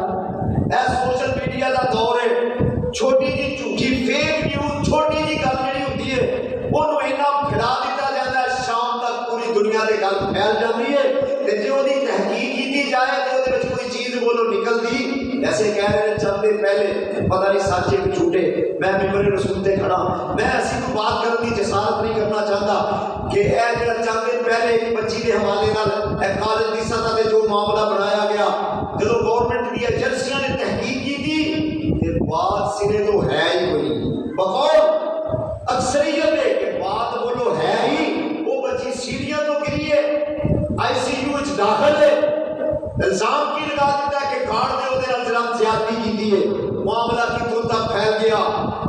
A: اے سوشل میڈیا دا دور ہے چھوٹی جی جھوٹی فیک نیوز چھوٹی جی گل جڑی ہوندی ہے اونوں اینا پھیلا دتا جاندا ہے شام تک پوری دنیا دے گل پھیل جاندی ہے تے جے اودی تحقیق کیتی جائے تے اودے وچ کوئی چیز بولو نکلدی ایسے کہہ رہے ہیں چند دن پہلے پتہ نہیں سچ ہے کہ جھوٹے میں ممبر رسول تے کھڑا میں ایسی کوئی بات کرنے کی جسارت نہیں کرنا چاہتا کہ اے جڑا چند دن پہلے ایک بچی دے حوالے نال اے کالج دی سطح تے جو معاملہ بنایا گیا جدوں گورنمنٹ دی ایجنسیاں نے تحقیق کی تھی تے بات سرے تو ہے ہی کوئی بقول اکثریت ہے کہ بات بولو ہے ہی وہ بچی سیڑھیاں تو گری ہے آئی سی یو وچ داخل ہے الزام کی لگا دیتا ہے کہ کارڈ دے ادھر الزام زیادتی کی دی ہے معاملہ کی دور تک پھیل گیا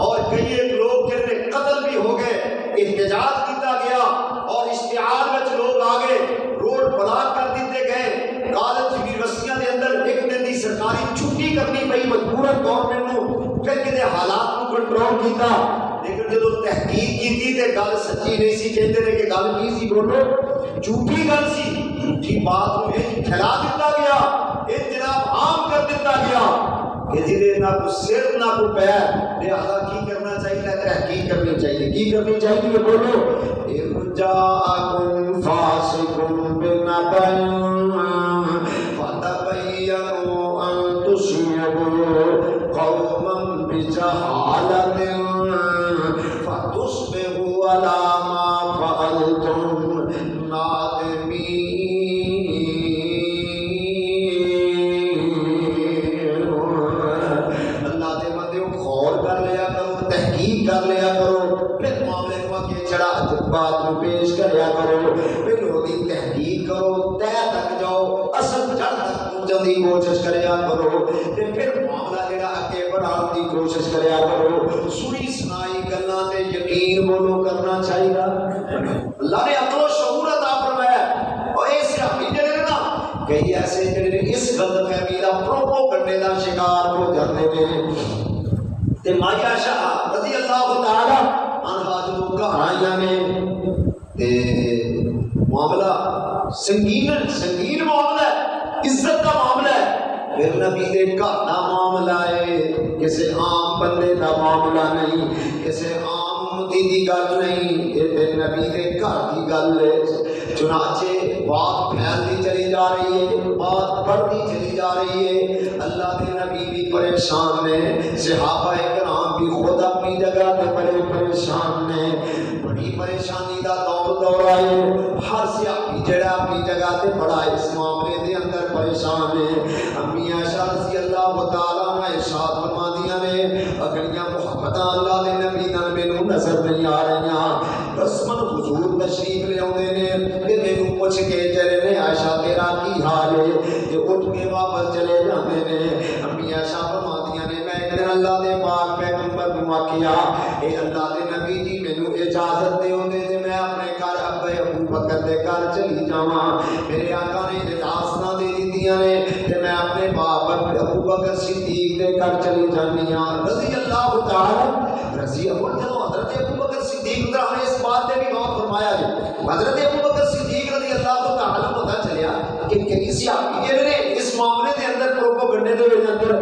A: اور کئی ایک لوگ جن میں قتل بھی ہو گئے احتجاج کیتا گیا اور اشتہار میں لوگ آگے روڈ بلاک کر دیتے گئے کالج یونیورسٹیاں دے اندر ایک دن دی سرکاری چھٹی کرنی پئی مجبورن گورنمنٹ نو پھر کتے حالات کو کنٹرول کیتا لیکن جدو تحقیق کی تے گل سچی نہیں سی کہتے رہے کہ گل کی سی بولو جھوٹی گل سی جھوٹی بات کو پھیلا دیتا گیا یہ جناب عام کر دیتا گیا کہ جنہیں نہ کوئی سر نہ کوئی پیر لہذا کی کرنا چاہیے تحقیق کرنی چاہیے کی کرنی چاہیے بولو ارجاءکم فاسقم بنبأ فتبینوا ان تصیبوا قوما بجہالۃ فتصبحوا علی ما فعلتم نادمین کر لیا کرو پھر معاملے کو آگے چڑھا بات کو پیش کریا کرو پھر وہی تحقیق کرو طے تک جاؤ اصل جڑ تک پہنچنے کی کوشش کریا کرو پھر معاملہ جڑا اگے بڑھانے کی کوشش کریا کرو سنی سنائی گلاں تے یقین بولو کرنا چاہیے اللہ نے عقل و شعور عطا فرمایا اور اس صحابی جڑے نا کئی ایسے جڑے اس غلط فہمی دا پروپیگنڈے دا شکار ہو جاتے ہیں تے مائی عائشہ رضی اللہ تعالی عنہا جو گھر آئیاں نے تے معاملہ سنگین معاملہ ہے عزت کا معاملہ ہے پھر نبی دے گھر دا معاملہ ہے کسی عام بندے دا معاملہ نہیں کسی عام امتی دی گل نہیں یہ نبی دے گھر دی گل ہے چنانچہ بات پھیلتی چلی جا رہی ہے بات بڑھتی چلی جا رہی ہے اللہ کے نبی بھی پریشان نے صحابہ کرام بھی خود اپنی جگہ پہ بڑے پریشان نے بڑی پریشانی دا دور آئے ہر صحابی جڑا اپنی جگہ پہ بڑا اس معاملے دے اندر پریشان ہے امی عائشہ رضی اللہ تعالیٰ عنہ ارشاد فرماندیاں نے اگلیاں محبتاں اللہ دے نبی نال مینوں نظر نہیں آ رہی رسمن حضور تشریف لے آوندے نے کہ مینوں پوچھ کے چلے نے عائشہ تیرا کی حال ہے کہ اٹھ کے واپس چلے جاندے نے امی عائشہ فرماندیاں نے میں ایک دن اللہ دے پاک پیغمبر نوں آکھیا اے اللہ دے نبی جی مینوں اجازت دیو تے میں اپنے گھر ابو بکر دے گھر چلی جاواں میرے آقا نے اجازت نہ دے دتیاں نے کہ میں اپنے باپ ابو بکر صدیق دے گھر چلی جانی ہاں رضی اللہ تعالی رضی اللہ جب حضرت ابو بکر صدیق رضی نے اس بات پہ بھی غور فرمایا ہے حضرت ابو بکر صدیق رضی اللہ تعالی پتہ چلیا کہ کسی صحابی نے اس معاملے دے اندر پروپیگنڈے دے اندر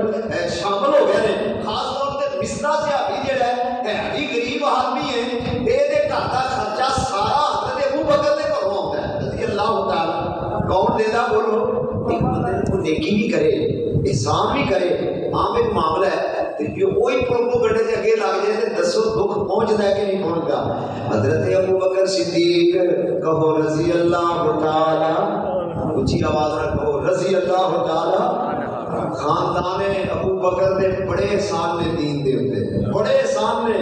A: نیکی بھی کرے احسان بھی کرے عام ایک معاملہ ہے تے جو وہی پروپیگنڈے دے اگے لگ جائے تے دسو دکھ پہنچدا ہے کہ نہیں پہنچدا حضرت ابو بکر صدیق کہو رضی اللہ تعالی اونچی آواز نہ کہو رضی اللہ تعالی خاندان ابو بکر دے بڑے احسان نے دین دے ہوتے بڑے احسان نے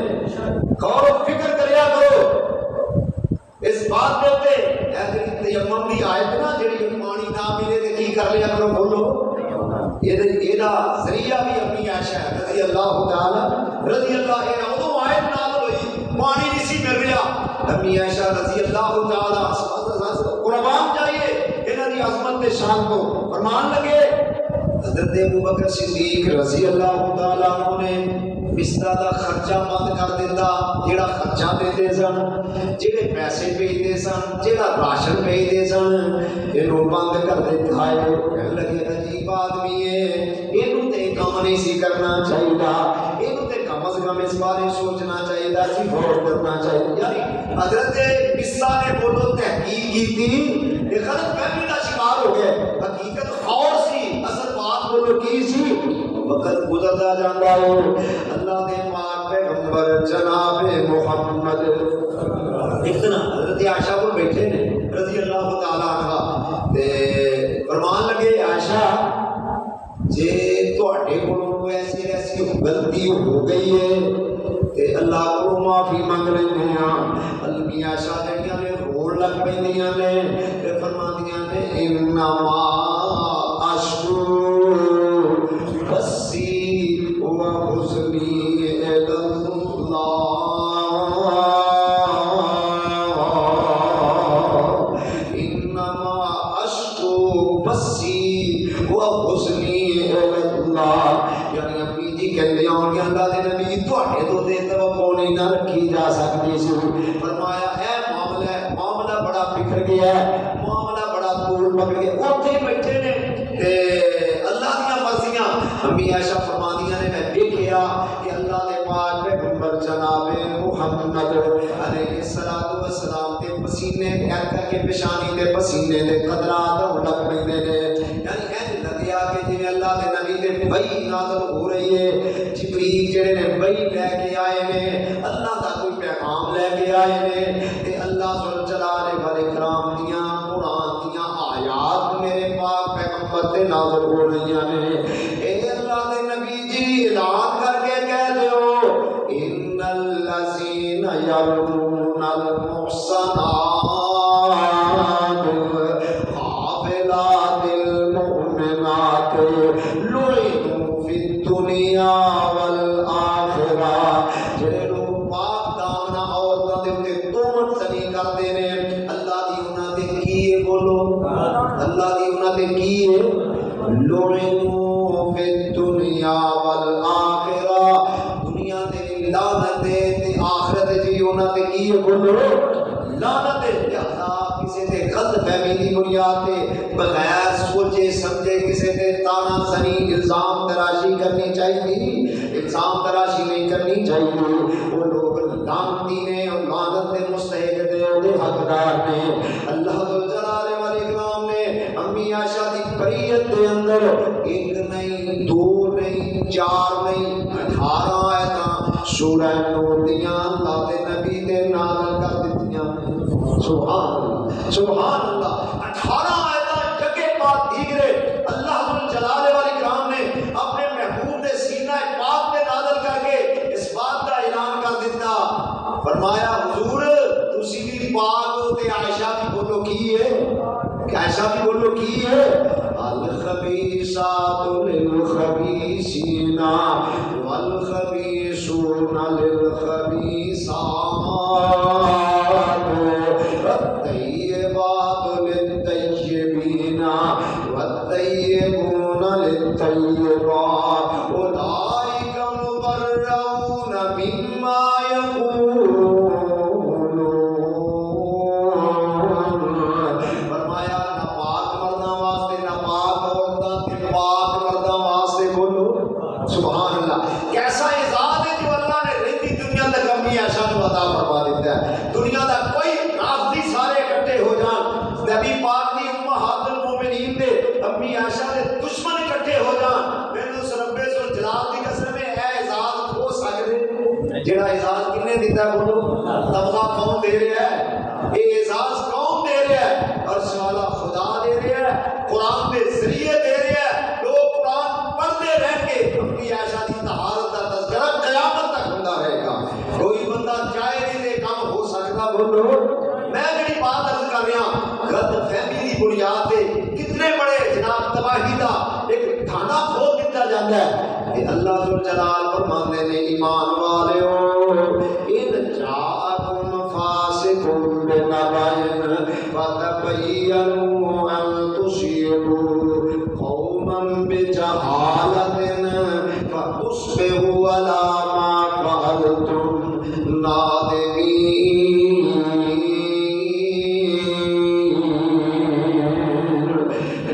A: غور و فکر کریا کرو اس بات دے ہوتے اے جڑی تیمم دی آیت نا جڑی پانی نہ ملے تے کی کر لیا کرو بولو یہ ذریعہ بھی اپنی عائشہ رضی اللہ تعالی رضی اللہ عنہ ادو آیت نازل ہوئی پانی نہیں سی مل رہا امی عائشہ رضی اللہ تعالی قربان جائیے انہاں دی عظمت تے شان کو فرمان لگے حضرت ابو بکر صدیق رضی اللہ تعالی عنہ نے بستر دا خرچہ بند کر دیتا جیڑا خرچہ دیتے سن جیڑے پیسے بھیجتے سن جیڑا راشن بھیجتے سن اینو بند کر دیتا ہے کہنے لگے عجیب آدمی ہے اینو تے کام نہیں سی کرنا چاہیے اینو تے کم از کم اس بارے سوچنا چاہیے سی غور کرنا چاہیے یعنی حضرت بستر نے بولو تحقیق کی تھی یہ غلط فہمی کا شکار ہو گئے حقیقت اور سی اصل بات بولو کی سی وقت گزرتا جاتا ہو اللہ دے پاک پیغمبر جناب محمد ایک دن حضرت عائشہ کو بیٹھے نے رضی اللہ تعالی عنہ تے فرمان لگے عائشہ جے تواڈے کولوں ایسی ایسی غلطی ہو گئی ہے تے اللہ کو معافی مانگ لیندے ہاں اللہ عائشہ جڑیاں نے روڑ لگ پیندیاں نے تے فرماندیاں نے انما اشکو بسی و حسنی اللہ انما اشکو بسی و حسنی اللہ یعنی اپنی جی کہندے ہوں کہ اللہ دے نبی تواڈے تو تے توقع نہیں نہ رکھی جا سکتی سی فرمایا اے معاملہ بڑا بکھر گیا ہے معاملہ بڑا دور پکڑ گیا اوتھے بیٹھے نے تے امی عائشہ فرماندیاں نے میں دیکھیا کہ اللہ دے پاک پیغمبر جناب محمد علیہ الصلوۃ والسلام تے پسینے کر کر کے پیشانی تے پسینے دے قطرات ہوਣ لگ پیندے نے یعنی ایں لگیا کہ جویں اللہ دے نبی تے وحی نازل ہو رہی ہے جبریل جڑے نے وحی لے کے آئے نے اللہ دا کوئی پیغام لے کے آئے نے تے اللہ ذل جلال والاکرام دیاں قرآن دیاں آیات میرے پاک پیغمبر تے نازل ہو رہی ہیں اعلان کر کے کہہ دیو ان الذین یرمون المحصنات الغافلات المؤمنات لعنوا فی الدنیا والآخرہ جڑے لوگ پاک دامنا عورتاں دے تے تومت سنی کردے نے اللہ دی انہاں تے کی ہے بولو اللہ دی انہاں تے کی ہے لعنوا فی الدنیا والآخرہ دنیا دے لعنت تے آخرت جی انہاں تے کی بولو لعنت لہذا کسی تے غلط فہمی دی بنیاد تے بغیر سوچے سمجھے کسی تے تانا زنی الزام تراشی کرنی چاہیے الزام تراشی نہیں کرنی چاہیے وہ لوگ لعنتی نے اور لعنت دے مستحق دے حقدار نے اللہ جلال والاکرام نے امی عائشہ دی بریت دے اندر ایک نہیں دو نہیں چار نہیں 18 آیتاں سورہ نور دیاں اللہ دے نبی دے نازل کر دتیاں سبحان اللہ سبحان اللہ 18 آیتاں جگہ پاک دیگرے اللہ ذل جلال والاکرام نے اپنے محبوب دے سینہ پاک تے نازل کر کے اس بات کا اعلان کر دیتا فرمایا حضور تسی بھی پاک ہو تے عائشہ بھی بولو کی ہے عائشہ بھی بولو کی ہے الخبیثات للخبیثین والخبیثون للخبیثات والطیبات للطیبین والطیبون للطیبات اولئک مبرؤون مما یقولون سبحان اللہ کیسا اعزاز ہے جو اللہ نے رہتی دنیا تک امی عائشہ کو عطا فرما دیتا ہے دنیا دا کوئی رافضی سارے اکٹھے ہو جان نبی پاک دی امہات المومنین دے امی عائشہ دے جڑا اعزاز کنے دیتا ہے بولو طبقہ کون دے رہا ہے یہ اعزاز کون دے رہا ہے عرش والا خدا دے رہا ہے قرآن کے ذریعے دے رہا ہے لوگ قرآن پڑھتے رہ کے اپنی عائشہ کی طہارت کا تذکرہ قیامت تک ہوتا رہے گا کوئی بندہ چاہے بھی دے کم ہو سکتا بولو میں جڑی بات عرض کر رہا غلط فہمی کی بنیاد پہ کتنے بڑے جناب تباہی کا ایک کھانا کھول دیتا جاتا ہے کہ اللہ ذو جلال فرماتے ہیں ایمان والےو ان جاءکم فاسق بنبأ فتبینوا ان تصیبوا قوما بجہالۃ فتصبحوا علی ما فعلتم نادمین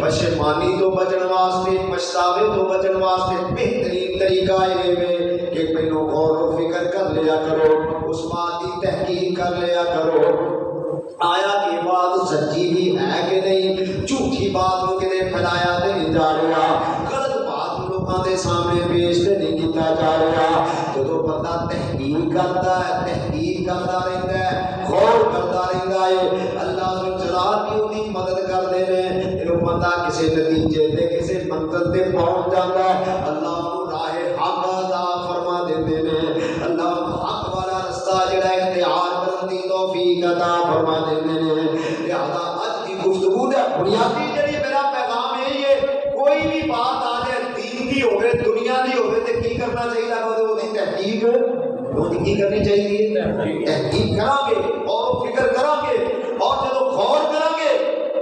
A: پشیمانی تو بچن واسطے پچھتاوے تو بچن واسطے بہترین طریقہ یہ ہے کہ پہلو غور و فکر کر لیا کرو اس بات کی تحقیق کر لیا کرو آیا کہ بات سچی بھی ہے کہ نہیں جھوٹی بات کو کدے پھیلایا تے نہیں جا رہا غلط بات لوگوں کے سامنے پیش تے نہیں کیتا جا رہا جدو بندہ تحقیق کرتا رہتا ہے غور کرتا رہتا ہے اللہ ذو جلال بھی ان مدد کرتے ہیں جو بندہ کسی نتیجے تے کسی منزل تے پہنچ جاتا ہے اللہ کو راہ حق عطا فرما دیتے ہیں اللہ حق والا رستہ جڑا اختیار کرنے دی توفیق عطا فرما دیتے ہیں لہذا آج کی گفتگو دا بنیادی جڑی میرا پیغام ہے یہ کوئی بھی بات آ جائے دین دی ہوے دنیا دی ہوے تے کی کرنا چاہیے وہ دی تحقیق وہ کی کرنی چاہیے تحقیق کریں گے اور فکر کریں گے اور جب غور کریں گے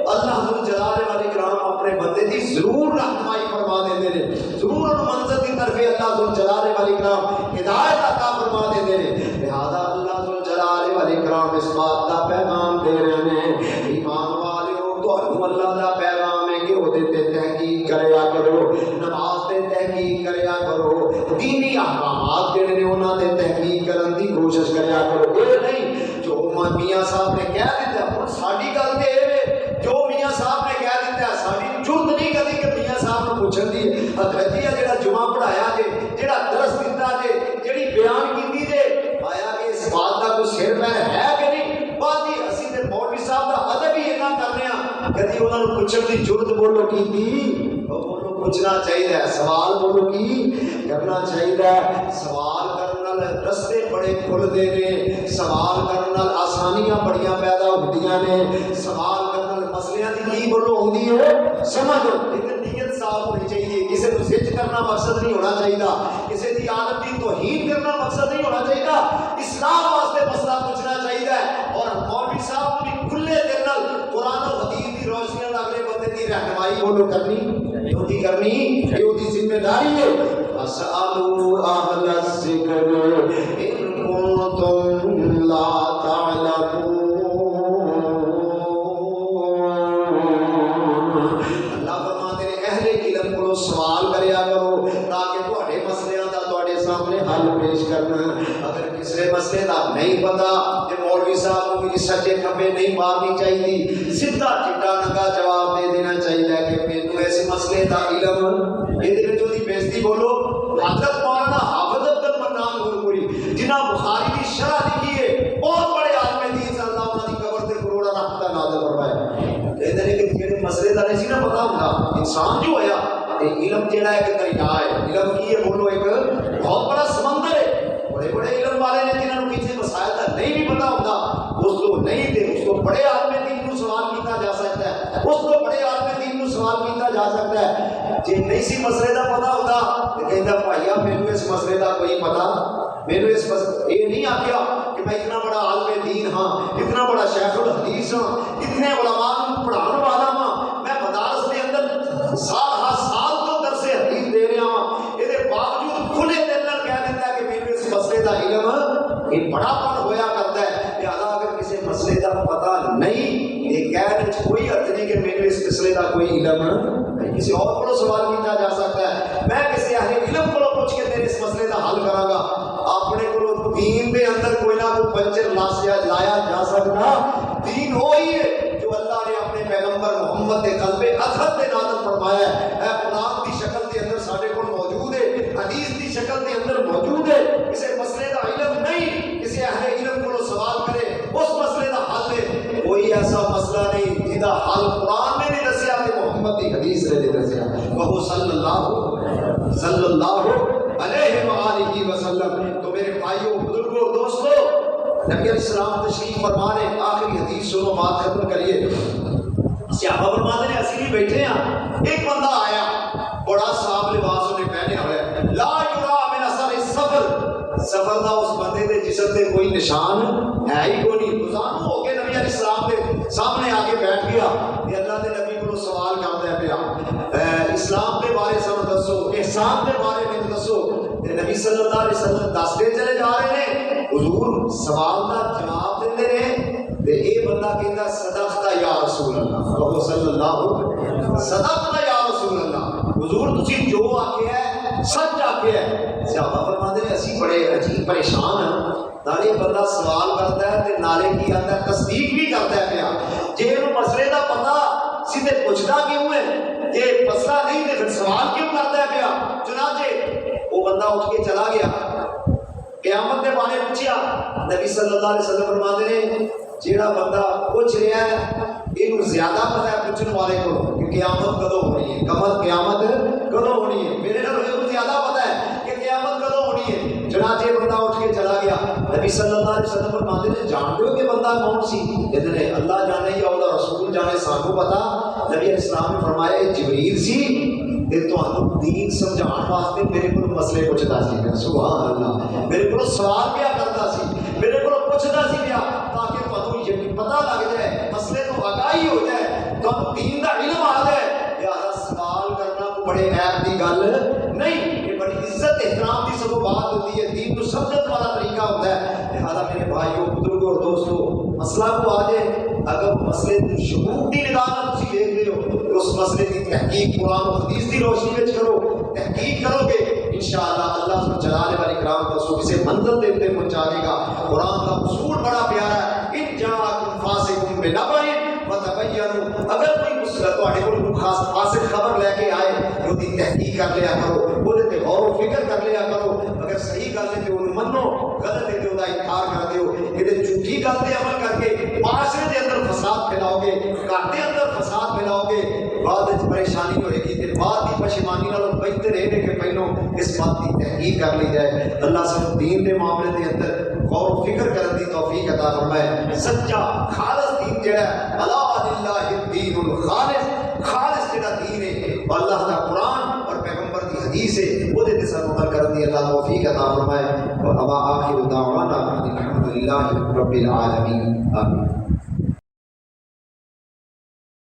A: اللہ ذو جلال والے کرام اپنے بندے دی ضرور رہنمائی فرما دیتے ہیں ضرور ان منزل کی طرف اللہ ذو جلال والے کرام ہدایت عطا فرما دیتے ہیں لہذا اللہ ذو جلال والے کرام اس بات کا پیغام دے رہے ہیں ایمان والےو تو اللہ کا پیغام ہے کہ وہ تے تحقیق کریا کرو نماز تے تحقیق کریا کرو دینی احکامات جڑے نے انہاں تے تحقیق کرن دی کوشش کریا کرو یہ نہیں جو میاں صاحب نے کہہ دیتا ہن ساڈی گل تے اے جو میاں صاحب نے کہہ دیتا ہے ساڈی جرت نہیں کردی کہ میاں صاحب کو پوچھن دی حضرت جی جڑا جمعہ پڑھایا جے جڑا درس دیتا جے جڑی بیان کیتی جے آیا کہ اس بات دا کوئی سر پیر ہے کہ نہیں باقی اسی تے مولوی صاحب دا ادب ہی اتنا کرنے ہاں کدی انہاں نوں پوچھن دی جرت بولو کیتی بولو پوچھنا چاہیے سوال بولو کی کرنا چاہیے سوال کرنے رستے بڑے کھلتے ہیں سوال کرنے آسانیاں بڑیاں پیدا ہوندیاں نے سوال کرنے مسئلے کی بولو ہوندی ہے سمجھ لیکن نیت صاف ہونی چاہیے کسی کو زج کرنا مقصد نہیں ہونا چاہیے کسی کی عادت کی توہین کرنا مقصد نہیں ہونا چاہیے اسلام واسطے مسئلہ پوچھنا چاہیے اور مولوی صاحب کو بھی کھلے دل نال قرآن و حدیث کی روشنی نال اگلے بندے کی رہنمائی بولو کرنی یہ وہ ذمہ داری ہے اسالو اہل الذکر ان کنتم لا تعلمون اللہ فرماتے ہیں اہل علم کو سوال کریا کرو تاکہ تواڈے مسئلے دا تواڈے سامنے حل پیش کرنا اگر کسی مسئلے دا نہیں پتا کہ مولوی صاحب کو بھی سچے کھبے نہیں مارنی چاہیے سیدھا چٹا ننگا جواب دے دینا چاہیے کہ مینوں ایسے مسئلے دا علم یہ جو دی بےزتی بولو حضرت مولانا حافظ عبد المنان نورپوری جنہاں بخاری کی شرح لکھی ہے بہت بڑے عالم دین صلی اللہ علیہ کی قبر تے کروڑا رحمتہ نازل فرمائے کہتے ہیں کہ جڑے مسئلے دا نہیں نا پتا ہوندا انسان جو ہویا علم جڑا ہے کہ دریا ہے علم کی ہے بولو ایک بہت بڑا سمندر ہے بڑے بڑے علم والے نے جنہاں نوں کسی مسائل دا نہیں بھی پتا ہوندا اس کو نہیں دے اس کو بڑے عالم دین کو سوال کیتا جا سکتا ہے اس کو بڑے عالم دین کو سوال کیتا جا سکتا ہے جی نہیں سی مسئلے دا پتا ہوتا تو کہتا بھائیا مینوں اس مسئلے دا کوئی پتا مینوں اس مسئلے یہ نہیں آکھیا کہ میں اتنا بڑا عالم دین ہاں اتنا بڑا شیخ الحدیث ہاں اتنے علماء کو پڑھانے والا ہاں میں مدارس کے اندر سال ہر سال تو درس حدیث دے رہا ہاں یہ باوجود کھلے دل نال کہہ دیتا ہے کہ مینوں اس مسئلے دا علم یہ بڑا پن ہویا کرتا ہے لہذا اگر کسی مسئلے دا پتا نہیں یہ کہنے وچ کوئی حرج نہیں کہ مینوں اس مسئلے دا کوئی علم کسی اور کو سوال کیا جا سکتا ہے میں کسی اہل علم کو پوچھ کے تیرے اس مسئلے کا حل کراں گا اپنے کو دین دے اندر کوئی نہ کوئی پنچر لایا جا سکتا دین وہی ہے جو اللہ نے اپنے پیغمبر محمد کے قلب اطہر تے نازل فرمایا ہے قرآن کی شکل کے اندر سارے کو موجود ہے حدیث کی شکل کے اندر موجود ہے اسے مسئلے کا علم وسلم۔ تو میرے بھائیوں، بزرگوں، دوستوں، نبی علیہ السلام تشریف فرما رہے، آخری حدیث سنو، بات ختم کریے۔ صحابہ فرماتے ہیں اسی بھی بیٹھے ہیں، ایک بندہ آیا، بڑا صاف لباس انہیں پہنے ہوئے، لا یرا من اثر السفر، سفر دا اس بندے دے جسم تے کوئی نشان ہے ہی کوئی نہیں۔ روزانہ ہو کے نبی علیہ السلام کے سامنے آ کے بیٹھ گیا کہ اللہ دے نبی کو سوال کرتا ہے پیا، اسلام کے بارے سن دسو، احسان کے بارے میں دسو۔ نبی صلی اللہ علیہ وسلم دستے چلے جا رہے ہیں، حضور سوال کا جواب دیندے رہے، تے اے بندہ کہندا صدقت یا رسول اللہ، کہو صلی اللہ، صدقت یا رسول اللہ، حضور تسی جو آکھیا ہے سچ آکھیا ہے۔ صحابہ فرماتے ہیں اسی بڑے عجیب پریشان ہیں، نالے بندہ سوال کرتا ہے تے نالے کی آتا ہے تصدیق بھی کرتا ہے پیا، جے انہوں مسئلے دا پتہ سیدھے پوچھتا کیوں ہے، یہ مسئلہ نہیں تے پھر سوال کیوں کرتا ہے پیا۔ چنانچہ وہ بندہ اٹھ کے چلا گیا، قیامت کے بارے پوچھیا، نبی صلی اللہ علیہ وسلم فرماتے ہیں جیڑا بندہ پوچھ رہا ہے یہ زیادہ پتہ ہے پوچھنے والے کو کہ قیامت کدو ہونی ہے، قیامت کدو ہونی ہے، میرے کو زیادہ پتہ ہے کہ قیامت کدو ہونی ہے۔ چنانچہ بندہ اٹھ کے چلا گیا، نبی صلی اللہ علیہ وسلم فرماتے ہیں جانتے ہو کہ بندہ کون سی؟ کہتے ہیں اللہ جانے یا اللہ رسول جانے، سانو پتا۔ نبی علیہ السلام نے فرمایا جبریل سی، یہ تو دین سمجھان واسطے میرے کو مسئلے پوچھتا سی، سبحان اللہ، میرے کو سوال کیا کرتا سی، میرے کو پوچھتا سی پیا تاکہ پتہ لگ جائے، مسئلے تو آگاہی ہو جائے، تو دین کا علم آ جائے۔ لہٰذا سوال کرنا کو بڑے عیب کی گل نہیں، یہ بڑی عزت احترام کی سب بات ہوتی ہے، دین کو سمجھنے والا طریقہ ہوتا ہے۔ لہٰذا میرے بھائیوں، بزرگوں اور دوستوں، مسئلہ کو آ جائے، اگر مسئلے کی شعور کی نگاہ میں تسی دیکھ رہے ہو، اس مسئلے کی تحقیق قرآن و حدیث کی روشنی میں کرو، تحقیق کرو گے انشاءاللہ اللہ سبحانہ جلال والی کرام کو کسی منزل دیتے پہنچا دے گا۔ قرآن کا اصول بڑا پیارا ہے، ان جاءکم فاسق بنبأ فتبینوا، اگر کوئی تواڈے کول خاص فاسق خبر لے کے آئے تو دی تحقیق کر لیا کرو، وہ تے غور و فکر کر لیا کرو، اگر صحیح گل ہے تو انہوں منو، غلط ہے تو انہوں انکار کر دیو۔ یہ جھوٹی گل تے عمل کر کے معاشرے دے اندر فساد پھیلاؤ گے، گھر دے اندر فساد پھیلاؤ گے، بعد وچ پریشانی ہوئے گی، تے بعد کی پشیمانی نالوں بہتر ہے کہ پہلو اس بات کی تحقیق کر لی جائے۔ اللہ سب دین دے معاملے دے اندر غور و فکر کرنے کی توفیق عطا فرمائے۔ سچا خالص دین جڑا ہے، الا للہ الدین الخالص، خالص جڑا دین ہے اللہ کا قرآن اور پیغمبر کی حدیث ہے، وہ دے سر عمل کرنے کی اللہ توفیق عطا فرمائے۔ اور آخر دعوانا الحمد للہ رب العالمین، آمین۔